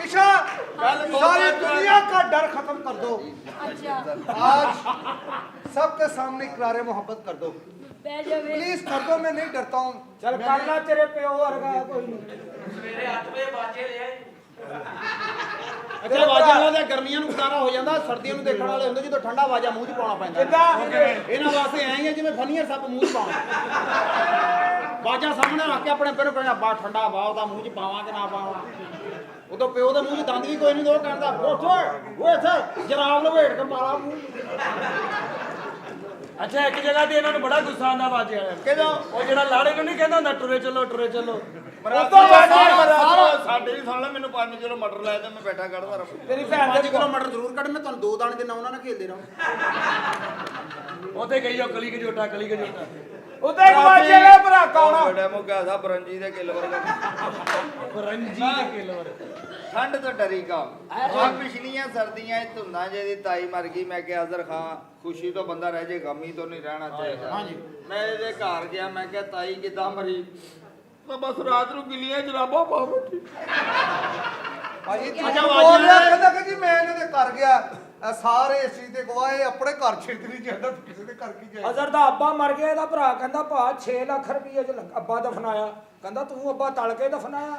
ईशा सारी दुनिया का डर खत्म कर दो अच्छा आज सबके सामने इकरार मोहब्बत कर दो बह जावे प्लीज कर दो मैं नहीं डरता हूँ ਚੱਲ ਕਰ ਲੈ ਤੇਰੇ ਪਿਓ ਵਰਗਾ ਕੋਈ ਨਹੀਂ ਅੱਛਾ ਵਾਜਾਂ ਵਾਲਾ ਤਾਂ ਗਰਮੀਆਂ ਨੂੰ ਗੁਜ਼ਾਰਾ ਹੋ ਜਾਂਦਾ ਸਰਦੀਆਂ ਨੂੰ ਦੇਖਣ ਵਾਲੇ ਹੁੰਦੇ ਜਦੋਂ ਠੰਡਾ ਵਾਜਾ ਮੂੰਹ 'ਚ ਪਾਉਣਾ ਪੈਂਦਾ ਕਿੱਦਾਂ ਇਹਨਾਂ ਵਾਸਤੇ ਐਂ ਹੀ ਆ ਜਿਵੇਂ ਫਨੀਅਰ ਸੱਪ ਮੂੰਹ 'ਚ ਪਾਉਣ ਵਾਜਾ ਸਾਹਮਣੇ ਰੱਖ ਕੇ ਆਪਣੇ ਪਿਓ ਕਹਿੰਦਾ ਬਾ ਠੰਡਾ ਵਾ ਉਹਦਾ ਮੂੰਹ 'ਚ ਪਾਵਾਂ ਕਿ ਨਾ ਪਾਵਾਂ ਉਦੋਂ ਪਿਓ ਦੇ ਮੂੰਹ 'ਚ ਦੰਦ ਵੀ ਕੋਈ ਨਹੀਂ ਦੋ ਕਹਿੰਦਾ ਉੱਠ ਓਏ ਇੱਥੇ ਜਰਾਬ ਲਵੇਟ ਕੇ ਮਾਰਾ ਮੂੰਹ ਅੱਛਾ ਇੱਕ ਜਗ੍ਹਾ ਤੇ ਇਹਨਾਂ ਨੂੰ ਬੜਾ ਗੁੱਸਾ ਆਉਂਦਾ ਬਾਜੇ ਵਾਲਿਆਂ ਨੂੰ ਕਿਦੋਂ ਉਹ ਜਿਹੜਾ ਲਾੜੇ ਨੂੰ ਨਹੀਂ ਕਹਿੰਦਾ ਹੁੰਦਾ ਟੁਰੇ ਚੱਲੋ ਟੁਰੇ ਚੱਲੋ ਉਤੋਂ ਵਾਜੇ ਸਾਡੇ ਵੀ ਸੁਣ ਲੈ ਮੈਨੂੰ 5 ਕਿਲੋ ਮਟਰ ਲਾਇਆ ਤੇ ਮੈਂ ਬੈਠਾ ਕੱਢਦਾ ਰਹਾ ਤੇਰੀ ਭੈਣ 5 ਦੇ ਕਿਲੋ ਮਟਰ ਜ਼ਰੂਰ ਕੱਢ ਮੈਂ ਤੁਹਾਨੂੰ 2 ਦਾਣੇ ਦੇ ਨਾਂ ਉਹਨਾਂ ਨਾਲ ਖੇਲਦੇ ਰਹੋ ਉਹਤੇ ਕਹੀ ਕਲੀ ਕਜੋਟਾ ਕਲੀ ਕਜੋਟਾ ਉਤੇ ਇੱਕ ਵਾਜੇ ਵਾਲੇ ਭਰਾ ਕਾਉਣਾ ਬੜਾ ਮੁੱਕਾ ਸਾ ਬਰੰਜੀ ਦੇ ਕਿੱਲ ਵਰਗਾ ਰੰਜੀ ਦੇ ਕਿਲਵਰ ਠੰਡ ਤੋਂ ਡਰੀ ਕਾ ਆ ਪਿਛਲੀਆਂ ਸਰਦੀਆਂ 'ਚ ਧੁੰਦਾਂ ਜਿਹਦੀ ਤਾਈ ਮਰ ਗਈ ਮੈਂ ਕਿਹਾ ਅਜ਼ਰ ਖਾਂ ਖੁਸ਼ੀ ਤੋਂ ਬੰਦਾ ਰਹਿ ਜੇ ਗਮੀ ਤੋਂ ਨਹੀਂ ਰਹਿਣਾ ਚਾਹੀਦਾ ਹਾਂਜੀ ਮੈਂ ਇਹਦੇ ਘਰ ਗਿਆ ਮੈਂ ਕਿਹਾ ਤਾਈ ਕਿੱਦਾਂ ਮਰੀ ਮੈਂ ਬਸ ਰਾਤ ਨੂੰ ਗਿੱਲੀਆਂ ਜਰਾਬਾਂ ਪਾ ਬੈਠੀ ਭਾਜੀ ਅੱਛਾ, ਬੋਲ ਰਿਹਾ ਵਾਜਾ- ਕਹਿੰਦਾ ਕਿ ਜੀ ਮੈਂ ਇਹਨਾਂ ਦੇ ਘਰ ਗਿਆ ਇਹ ਸਾਰੇ ਇਸ ਚੀਜ਼ ਦੇ ਗਵਾਏ ਆਪਣੇ ਘਰ ਛੇਤ ਨਹੀਂ ਜਾਂਦਾ ਕਿਸੇ ਦੇ ਘਰ ਕੀ ਜਾਏ ਅਜ਼ਰ ਦਾ ਅੱਬਾ ਮਰ ਗਿਆ ਇਹਦਾ ਭਰਾ ਕਹਿੰਦਾ ਭਾ 6 ਲੱਖ ਰੁਪਏ ਚ ਅੱਬਾ ਦਫਨਾਇਆ ਕਹਿੰਦਾ ਤੂੰ ਅੱਬਾ ਤਲ ਕੇ ਦਫਨਾਇਆ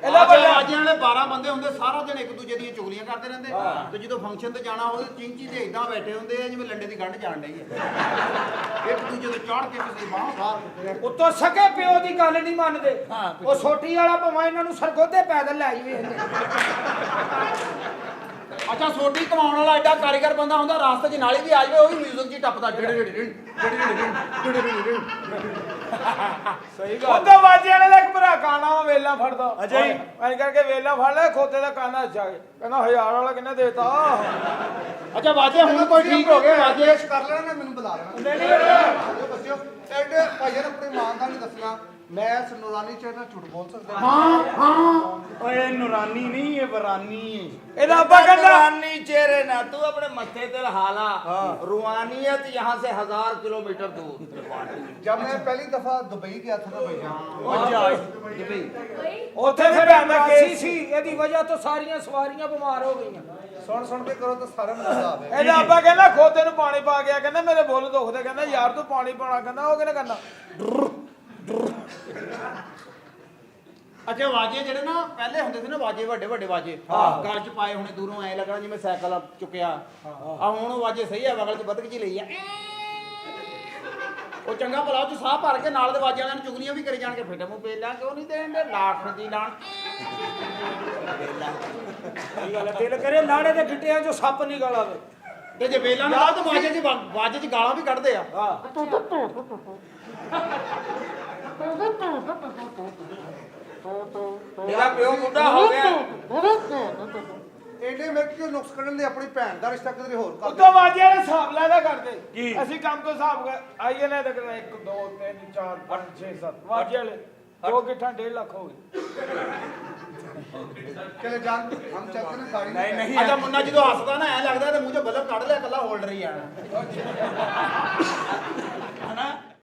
ਇਹਦਾ ਵੱਡਾ ਵਾਜਿਆਂ ਵਾਲੇ 12 ਬੰਦੇ ਹੁੰਦੇ ਸਾਰਾ ਦਿਨ ਇੱਕ ਦੂਜੇ ਦੀਆਂ ਚੁਗਲੀਆਂ ਕਰਦੇ ਰਹਿੰਦੇ ਤੇ ਜਦੋਂ ਫੰਕਸ਼ਨ ਤੇ ਜਾਣਾ ਹੋਵੇ ਚਿੰਚੀ ਤੇ ਇਦਾਂ ਬੈਠੇ ਹੁੰਦੇ ਆ ਜਿਵੇਂ ਲੰਡੇ ਦੀ ਗੰਢ ਜਾਣ ਡਈ ਹੈ ਇੱਕ ਦੂਜੇ ਤੇ ਚੜ ਕੇ ਕਿਸੇ ਬਾਹ ਬਾਹਰ ਉੱਤੋਂ ਸਕੇ ਪਿਓ ਦੀ ਗੱਲ ਨਹੀਂ ਮੰਨਦੇ ਉਹ ਛੋਟੀ ਵਾਲਾ ਭਾਵੇਂ ਇਹਨਾਂ ਨੂੰ ਸਰਗੋਧੇ ਪੈਦਲ ਲੈ ਜਾਵੇ ਅੱਛਾ ਸੋਟੀ ਕਮਾਉਣ ਵਾਲਾ ਐਡਾ ਕਾਰੀਗਰ ਬੰਦਾ ਹੁੰਦਾ ਰਾਸਤੇ 'ਚ ਨਾਲੀ ਵੀ ਆ ਜਾਵੇ ਉਹ ਵੀ ਮਿਊਜ਼ਿਕ 'ਚ ਹੀ ਟੱਪਦਾ ਸਹੀ ਗੱਲ ਉਹਦਾ ਵਾਜੇ ਵਾਲੇ ਦਾ ਇੱਕ ਭਰਾ ਕਾਣਾ ਵਾ ਵੇਲਾ ਫੜਦਾ ਅੱਛਾ ਜੀ। ਐਂ ਕਰਕੇ ਵੇਲਾ ਫੜ ਲੈ ਖੋਤੇ ਦਾ ਕਾਨਾ ਜਾ ਕੇ ਕਹਿੰਦਾ 1000 ਵਾਲਾ ਕਿੰਨੇ ਦੇਤਾ ਅੱਛਾ ਵਾਜੇ ਹੁਣ ਕੋਈ ਠੀਕ ਹੋ ਗਏ ਵਾਜੇ ਪੇਸ਼ ਕਰ ਲੈਣਾ ਮੈਨੂੰ ਬੁਲਾ ਲੈਣਾ ਬੱਚਿਓ ਐਡੇ ਭਾਈਆਂ ਨੇ ਆਪਣੇ ਮਾਂ ਦਾ ਨਹੀਂ ਦੱਸਣਾ ਮੈਂ ਇਸ ਨੂਰਾਨੀ ਚ ਨਾ ਝੂਠ ਬੋਲ ਸਕਦਾ ਓਏ ਨੂਰਾਨੀ ਨਹੀਂ ਇਹ ਵਰਾਨੀ ਇਹਦਾ ਅੱਬਾ ਕਹਿੰਦਾ रूहानी चेहरे ना तू अपने मत्थे ते हाला रूहानियत यहाँ से 1000 किलोमीटर दूर जब मैं पहली दफा दुबई गया था ना भैया ਉਹ ਜਾ भाई ਉੱਥੇ ਫਿਰ ਐਮਰਜੈਂਸੀ ਸੀ ਇਹਦੀ ਵਜ੍ਹਾ ਤੋਂ ਸਾਰੀਆਂ ਸਵਾਰੀਆਂ ਬਿਮਾਰ ਹੋ ਗਈਆਂ सुन के करो तो सारा मजा आवे ਇਹਦਾ ਅੱਬਾ ਕਹਿੰਦਾ ਖੋਤੇ ਨੂੰ ਪਾਣੀ ਪਾ ਗਿਆ ਕਹਿੰਦਾ ਮੇਰੇ ਬੁੱਲ ਦੁਖਦੇ ਕਹਿੰਦਾ ਯਾਰ ਤੂੰ ਪਾਣੀ ਪਾਉਣਾ ਕਹਿੰਦਾ ਉਹ ਕਿਹਨੇ ਕਰਨਾ ਅੱਛਾ ਵਾਜੇ ਜਿਹੜੇ ਨਾ ਪਹਿਲੇ ਹੁੰਦੇ ਸੀ ਨਾ ਵਾਜੇ ਵੱਡੇ ਵੱਡੇ ਵਾਜੇ ਗਲ 'ਚ ਪਾਏ ਹੋਣੇ ਦੂਰੋਂ ਐ ਲੱਗਣਾ ਜਿਵੇਂ ਸਾਈਕਲ ਚੁੱਕਿਆ ਆ ਹੁਣ ਉਹ ਵਾਜੇ ਸਹੀ ਆ ਵਗਲ 'ਚ ਬਦਕ ਜੀ ਲਈ ਆ ਉਹ ਚੰਗਾ ਭਲਾ ਉਹ 'ਚ ਸਾਹ ਭਰ ਕੇ ਨਾਲ ਦੇ ਵਾਜੇ ਵਾਲਿਆਂ ਨੂੰ ਚੁਗਲੀਆਂ ਵੀ ਕਰੀ ਜਾਣ ਕੇ ਫਿੱਟੇ ਮੂੰਹ ਪੇਲਾਂ ਕਿਉਂ ਨਹੀਂ ਦੇਣ ਦੇ ਲਾਖ ਦੀ ਲਾਣ ਸਹੀ ਗੱਲ ਹੈ ਦਿਲ ਕਰੇ ਲਾੜੇ ਦੇ ਗਿੱਟਿਆਂ 'ਚੋਂ ਸੱਪ ਨਿਕਲ ਆਵੇ ਤੇ ਜੇ ਵੇਲਾਂ ਨਾਲ ਤਾਂ ਵਾਜੇ 'ਚ ਗਾਲਾਂ ਵੀ ਕੱਢਦੇ ਆ मेरा प्यो बुढ़ा हो गया एडे मेरे को नुक्स करने अपनी भैन का रिश्ता किधर होर कर ਉਤੋਂ ਵਾਜੇ ਵਾਲੇ ਹਿਸਾਬ ਲੈਦਾ ਕਰਦੇ ਅਸੀਂ ਕੰਮ ਤੋਂ ਹਿਸਾਬ ਕਰ ਆਈਏ ਲੈ ਤੱਕ 1 2 3 4 5 6 7 ਵਾਜੇ ਵਾਲੇ 2 ਗਿੱਠਾਂ 1.5 ਲੱਖ ਹੋ ਗਏ चले जान हम चलते ना गाड़ी ਨਹੀਂ ਨਹੀਂ ਅੱਛਾ ਮੁੰਨਾ ਜਦੋਂ ਹੱਸਦਾ ਨਾ ਐ ਲੱਗਦਾ ਤੇ ਮੂੰਹ 'ਚੋਂ ਬਲਬ ਕੱਢ ਲਿਆ ਕੱਲਾ ਹੋਲਡਰ ਹੀ ਆਣਾ ਹਨਾ